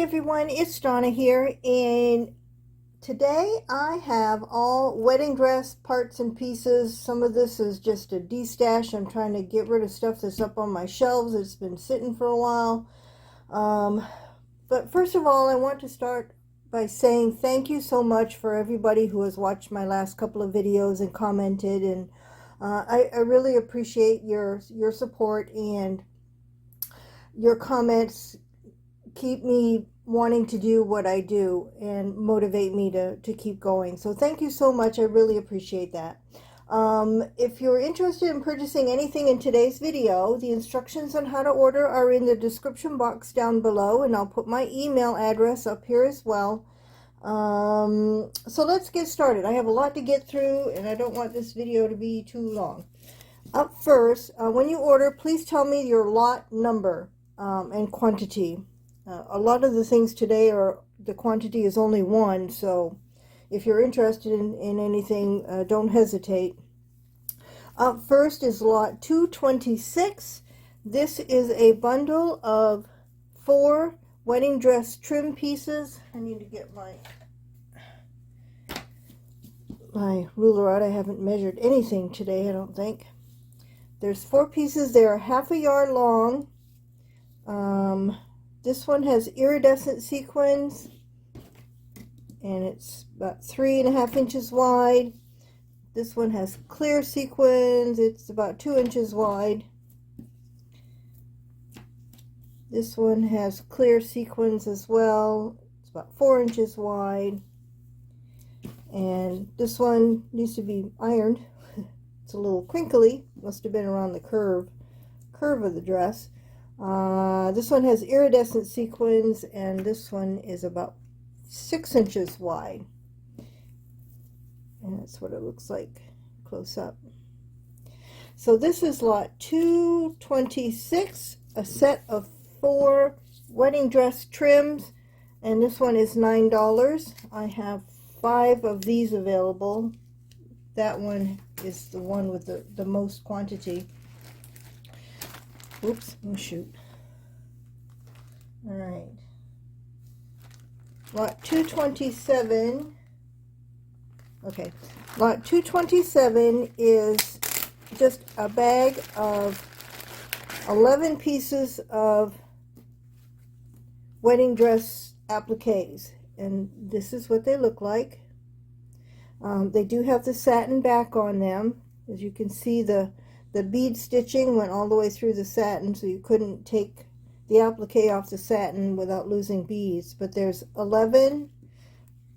everyone, it's Donna here, and today I have all wedding dress parts and pieces. Some of this is just a destash. I'm trying to get rid of stuff that's up on my shelves. It's been sitting for a while. But first of all, I want to start by saying thank you so much for everybody who has watched my last couple of videos and commented, and I really appreciate your support, and your comments keep me wanting to do what I do and motivate me to keep going. So thank you so much. I really appreciate that. If you're interested in purchasing anything in today's video, the instructions on how to order are in the description box down below, and I'll put my email address up here as well. So let's get started. I have a lot to get through, and I don't want this video to be too long. Up first, when you order, please tell me your lot number and quantity. A lot of the things today the quantity is only one, so if you're interested in anything, don't hesitate. Up first is lot 226. This is a bundle of 4 wedding dress trim pieces. I need to get my ruler out. I haven't measured anything today, I don't think. There's 4 pieces. They are ½ yard long. This one has iridescent sequins, and it's about 3.5 inches wide. This one has clear sequins. It's about 2 inches wide. This one has clear sequins as well. It's about 4 inches wide. And this one needs to be ironed. It's a little crinkly. Must have been around the curve of the dress. This one has iridescent sequins, and this one is about 6 inches wide. And that's what it looks like close up. So this is lot 226, a set of 4 wedding dress trims, and this one is $9. I have 5 of these available. That one is the one with the most quantity. Oops, oh shoot. All right. Lot 227. Okay. Lot 227 is just a bag of 11 pieces of wedding dress appliques. And this is what they look like. They do have the satin back on them. As you can see, the bead stitching went all the way through the satin, so you couldn't take the applique off the satin without losing beads. But there's 11.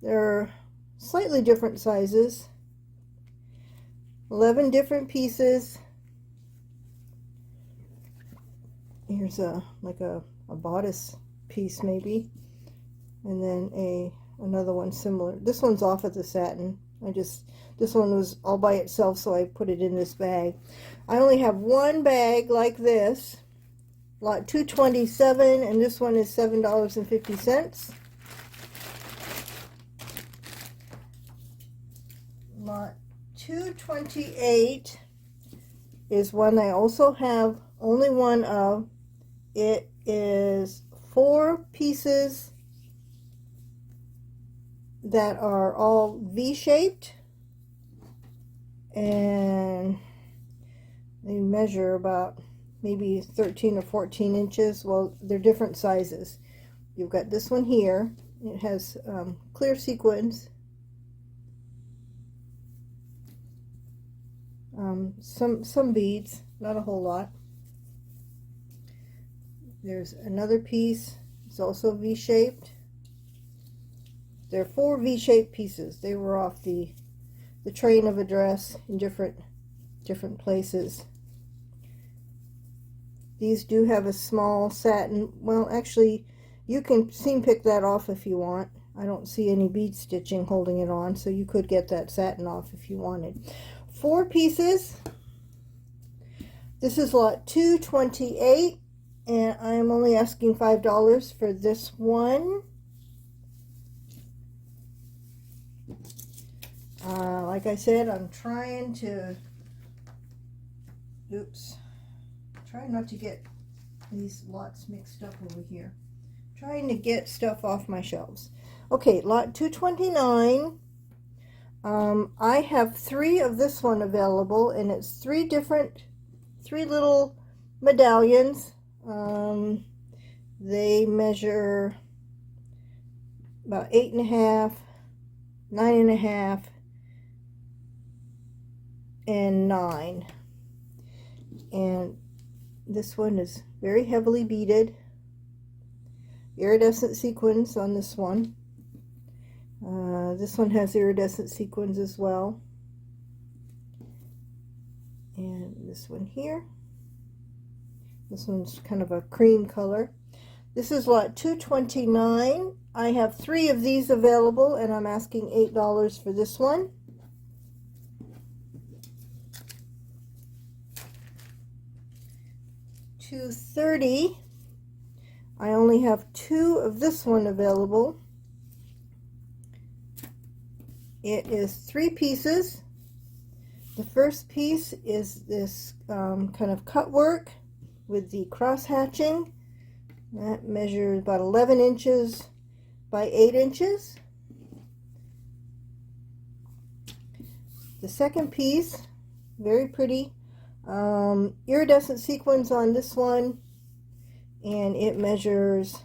They're slightly different sizes. 11 different pieces. Here's like a bodice piece maybe, and then another one similar. This one's off of the satin. This one was all by itself, so I put it in this bag. I only have one bag like this, lot 227, and this one is $7.50. Lot 228 is one I also have only one of. It is 4 pieces that are all V-shaped, and they measure about maybe 13 or 14 inches. Well, they're different sizes. You've got this one here. It has clear sequins, some beads, not a whole lot. There's another piece. It's also V-shaped. There are 4 V-shaped pieces. They were off the train of a dress in different places. These do have a small satin. Well, actually, you can seam pick that off if you want. I don't see any bead stitching holding it on, so you could get that satin off if you wanted. 4 pieces. This is lot 228, and I'm only asking $5 for this one. Like I said, I'm trying to, try not to get these lots mixed up over here. trying to get stuff off my shelves. Okay, lot 229. I have 3 of this one available, and it's 3 little medallions. They measure about 8.5, 9.5, and 9. And this one is very heavily beaded. Iridescent sequins on this one. This one has iridescent sequins as well. And this one here. This one's kind of a cream color. This is lot 229. I have 3 of these available, and I'm asking $8 for this one. $230. I only have 2 of this one available. It is 3 pieces. The first piece is this kind of cut work with the cross hatching. That measures about 11 inches by 8 inches. The second piece, very pretty, iridescent sequins on this one, and it measures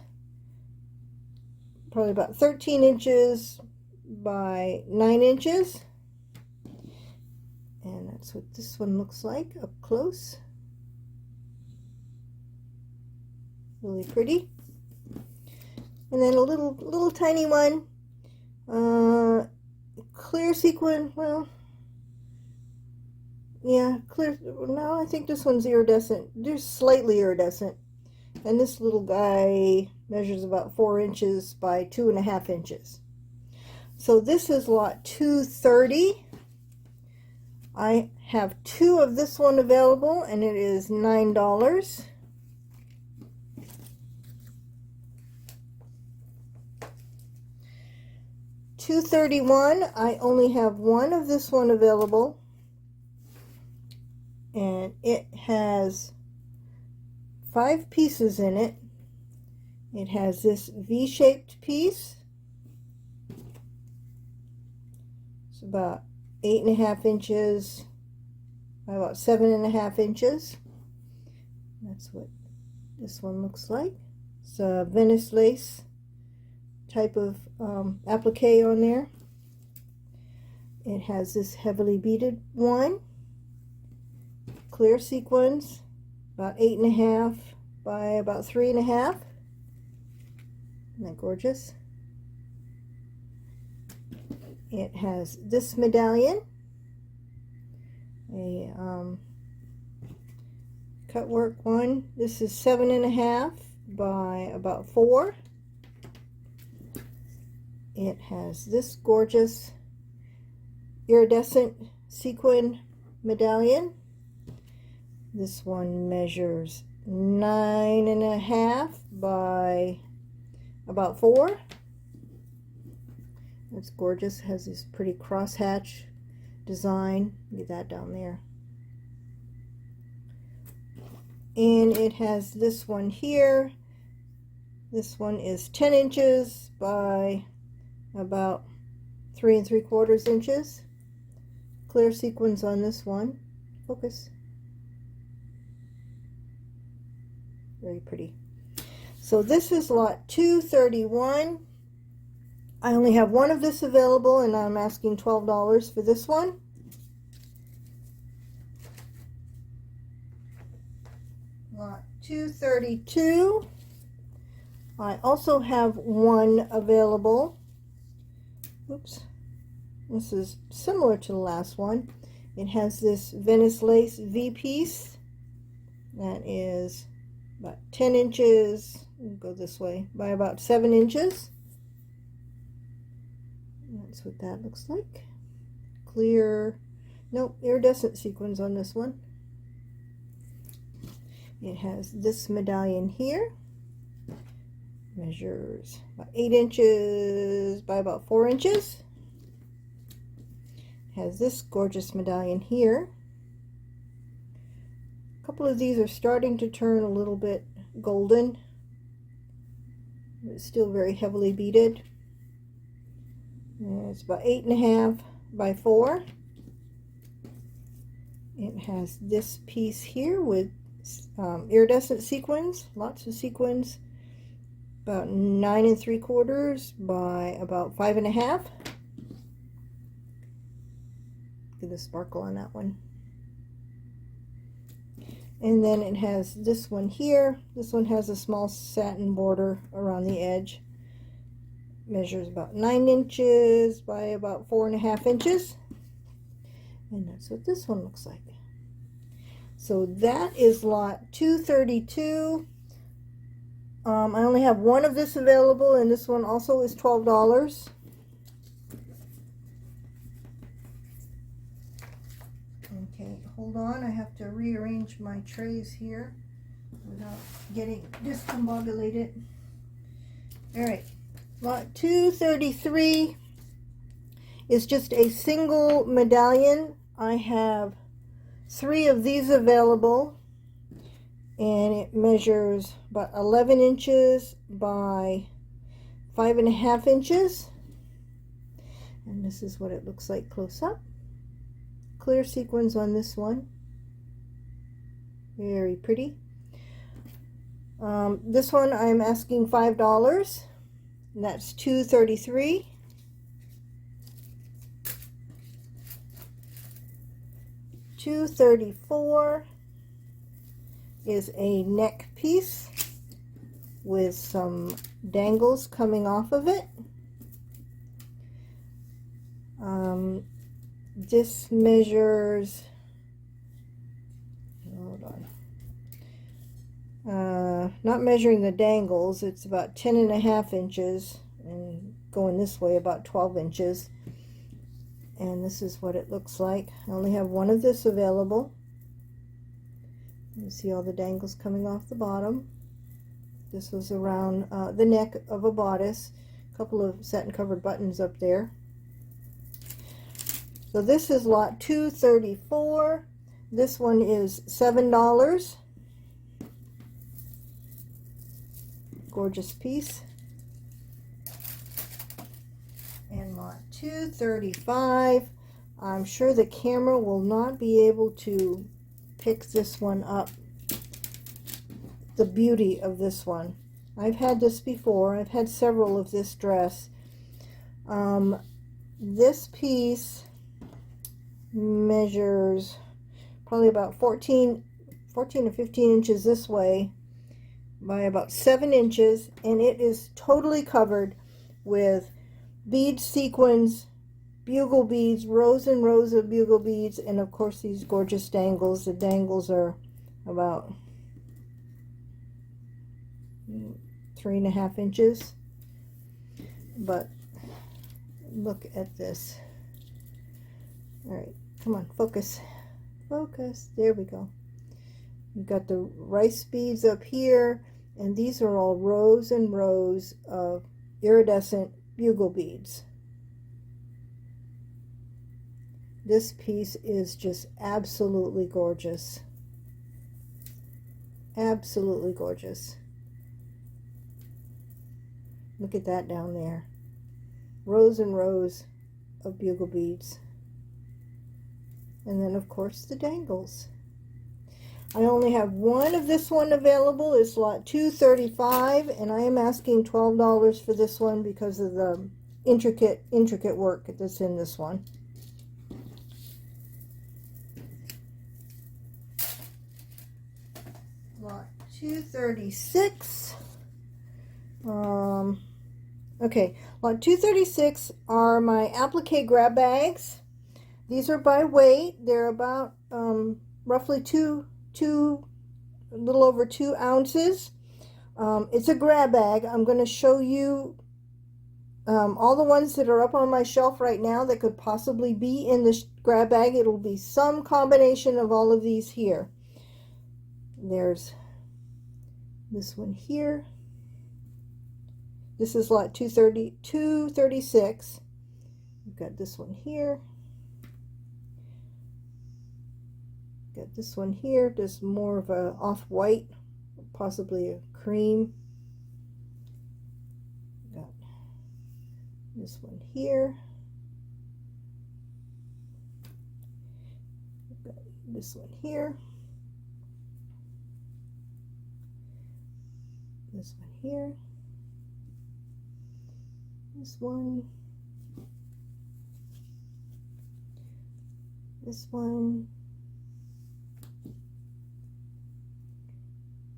probably about 13 inches by 9 inches. And that's what this one looks like up close. Really pretty. And then a little tiny one, clear sequin. Well, yeah, clear. No, I think this one's iridescent. They're slightly iridescent. And this little guy measures about 4 inches by 2.5 inches. So this is lot 230. I have 2 of this one available, and it is $9. $231. I only have 1 of this one available, and it has 5 pieces in it. It has this V-shaped piece. It's about 8.5 inches by about 7.5 inches. That's what this one looks like. It's a Venice lace type of applique on there. It has this heavily beaded one, clear sequins, about 8.5 by about 3.5. Isn't that gorgeous? It has this medallion, a cut work one. This is 7.5 by about 4. It has this gorgeous iridescent sequin medallion. This one measures 9.5 by about 4. It's gorgeous. It has this pretty crosshatch design. Get that down there. And it has this one here. This one is 10 inches by about 3 3/4 inches. Clear sequins on this one. Focus. Very pretty. So this is lot 231. I only have 1 of this available, and I'm asking $12 for this one. Lot 232. I also have 1 available. Oops. This is similar to the last one. It has this Venice lace V piece that is about 10 inches, we'll go this way, by about 7 inches. That's what that looks like. Clear, nope, iridescent sequins on this one. It has this medallion here. Measures about 8 inches by about 4 inches. Has this gorgeous medallion here. A couple of these are starting to turn a little bit golden. It's still very heavily beaded. And it's about 8.5 by 4. It has this piece here with iridescent sequins, lots of sequins, about 9 3/4 by about 5.5. Look at the sparkle on that one. And then it has this one here. This one has a small satin border around the edge. Measures about 9 inches by about 4.5 inches. And that's what this one looks like. So that is lot 232. I only have one of this available, and this one also is $12. Okay, hold on. I have to rearrange my trays here without getting discombobulated. All right, lot 233 is just a single medallion. I have 3 of these available, and it measures about 11 inches by 5.5 inches. And this is what it looks like close up. Clear sequins on this one. Very pretty. This one I'm asking $5, and that's $233. $234 is a neck piece with some dangles coming off of it. This measures, hold on, not measuring the dangles, it's about 10.5 inches, and going this way about 12 inches. And this is what it looks like. I only have one of this available. You see all the dangles coming off the bottom. This was around the neck of a bodice. A couple of satin covered buttons up there. So this is lot 234. This one is $7. Gorgeous piece. And lot 235. I'm sure the camera will not be able to pick this one up. The beauty of this one. I've had this before. I've had several of this dress. This piece measures probably about 14 or 15 inches this way by about 7 inches, and it is totally covered with bead sequins, bugle beads, rows and rows of bugle beads, and of course these gorgeous dangles. The dangles are about 3.5 inches, but look at this. All right, come on, focus, focus. There we go. You've got the rice beads up here, and these are all rows and rows of iridescent bugle beads. This piece is just absolutely gorgeous. Absolutely gorgeous. Look at that down there. Rows and rows of bugle beads. And then of course the dangles. I only have one of this one available. It's lot 235, and I am asking $12 for this one because of the intricate work that's in this one. Lot 236. Okay, lot 236 are my applique grab bags. These are by weight. They're about roughly a little over 2 ounces. It's a grab bag. I'm going to show you all the ones that are up on my shelf right now that could possibly be in the grab bag. It'll be some combination of all of these here. There's this one here. This is lot 236. We've got this one here. Got this one here, just more of a off-white, possibly a cream. got this one here. Got this one here. This one here. This one. This one.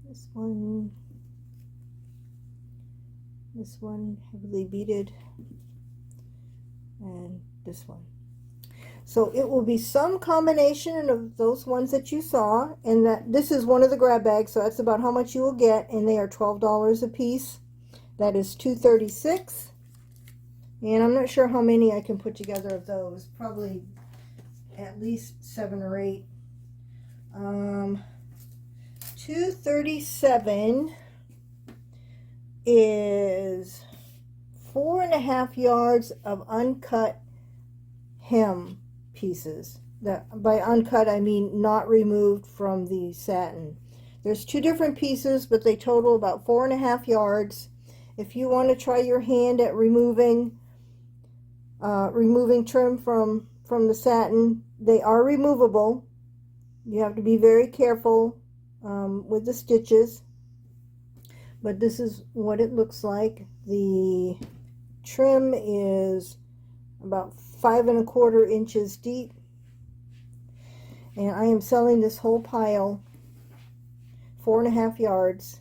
This one. This one heavily beaded, and this one. So it will be some combination of those ones that you saw, and that this is one of the grab bags, so that's about how much you will get, and they are $12 a piece. That is $2.36, and I'm not sure how many I can put together of those. Probably at least 7 or 8. $2.37 is 4.5 yards of uncut hem pieces. By uncut I mean not removed from the satin. There's 2 different pieces, but they total about 4.5 yards. If you want to try your hand at removing trim from the satin, they are removable. You have to be very careful with the stitches. But this is what it looks like. The trim is about 5 1/4 inches deep, and I am selling this whole pile, 4.5 yards.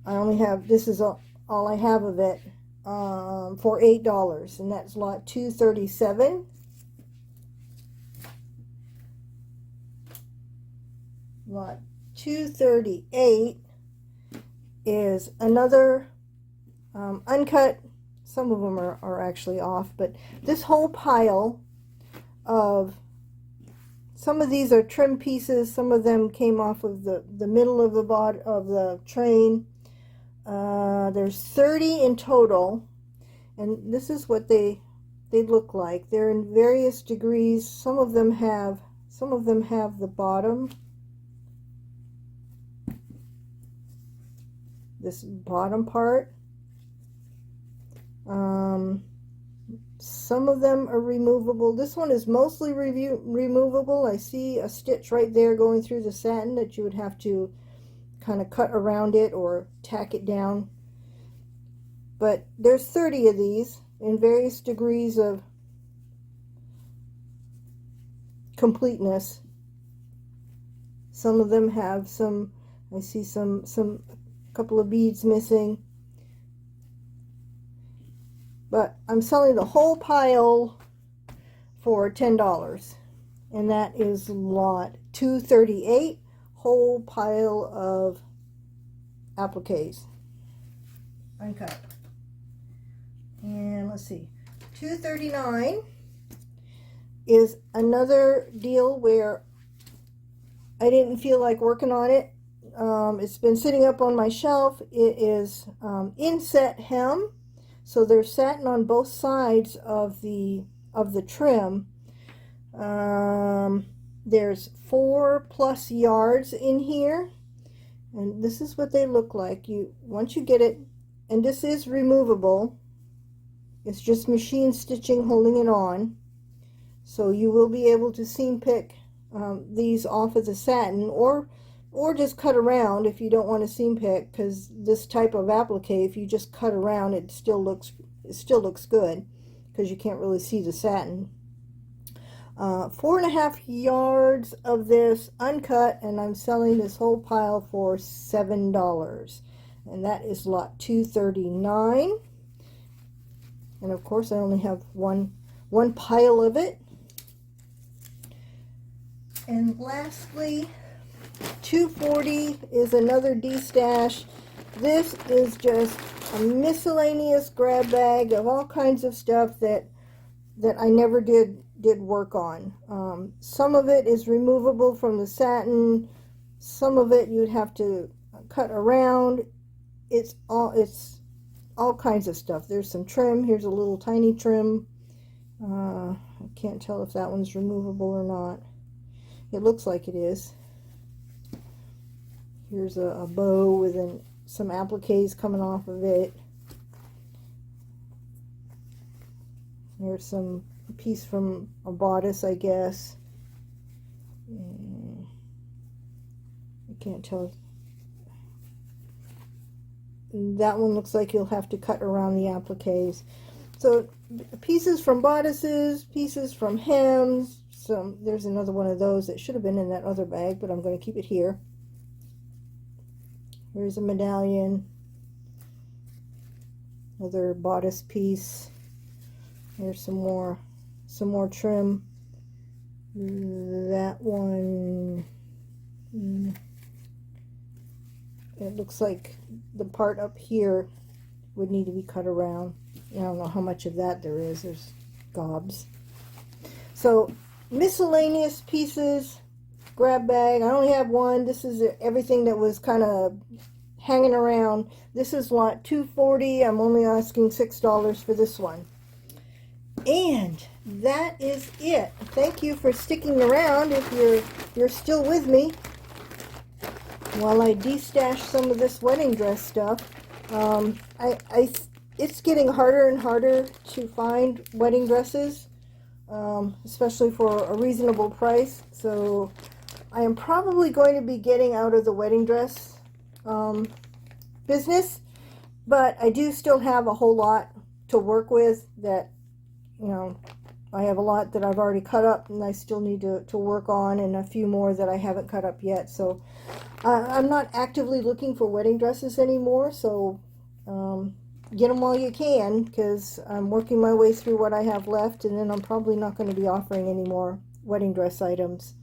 I only have, this is all I have of it, for $8, and that's lot 237. Lot 238 is another uncut. Some of them are actually off, but this whole pile of, some of these are trim pieces, some of them came off of the middle of the body of the train. There's 30 in total, and this is what they look like. They're in various degrees. Some of them have the bottom, this bottom part. Some of them are removable. This one is mostly removable. I see a stitch right there going through the satin that you would have to kind of cut around it or tack it down. But there's 30 of these in various degrees of completeness. Some of them have some, I see some couple of beads missing. But I'm selling the whole pile for $10, and that is lot 238, whole pile of appliques, uncut. And let's see, 239 is another deal where I didn't feel like working on it. It's been sitting up on my shelf. It is Inset Hem. So there's satin on both sides of the trim. There's 4+ yards in here, and this is what they look like. Once you get it, and this is removable. It's just machine stitching holding it on. So you will be able to seam pick these off of the satin, or just cut around if you don't want to seam pick, because this type of applique, if you just cut around, it still looks good, because you can't really see the satin. 4.5 yards of this uncut, and I'm selling this whole pile for $7, and that is lot 239. And of course I only have one pile of it. And lastly, 240 is another Destash. This is just a miscellaneous grab bag of all kinds of stuff that I never did work on. Some of it is removable from the satin. Some of it you'd have to cut around. It's all kinds of stuff. There's some trim. Here's a little tiny trim. I can't tell if that one's removable or not. It looks like it is. Here's a bow with some appliques coming off of it. Here's some piece from a bodice, I guess. I can't tell. That one looks like you'll have to cut around the appliques. So pieces from bodices, pieces from hems. There's another one of those that should have been in that other bag, but I'm going to keep it here. Here's a medallion. Another bodice piece. Here's some more trim. That one, it looks like the part up here would need to be cut around. I don't know how much of that there is. There's gobs. So miscellaneous pieces, grab bag. I only have one. This is everything that was kind of hanging around. This is lot 240. I'm only asking $6 for this one. And that is it. Thank you for sticking around if you're still with me while I destash some of this wedding dress stuff. It's getting harder and harder to find wedding dresses, especially for a reasonable price. So I am probably going to be getting out of the wedding dress business, but I do still have a whole lot to work with that, you know, I have a lot that I've already cut up and I still need to work on, and a few more that I haven't cut up yet. So I'm not actively looking for wedding dresses anymore, so get them while you can, because I'm working my way through what I have left, and then I'm probably not going to be offering any more wedding dress items.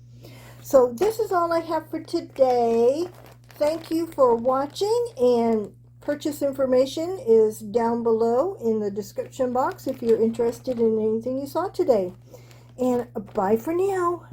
So this is all I have for today. Thank you for watching, and purchase information is down below in the description box if you're interested in anything you saw today. And bye for now.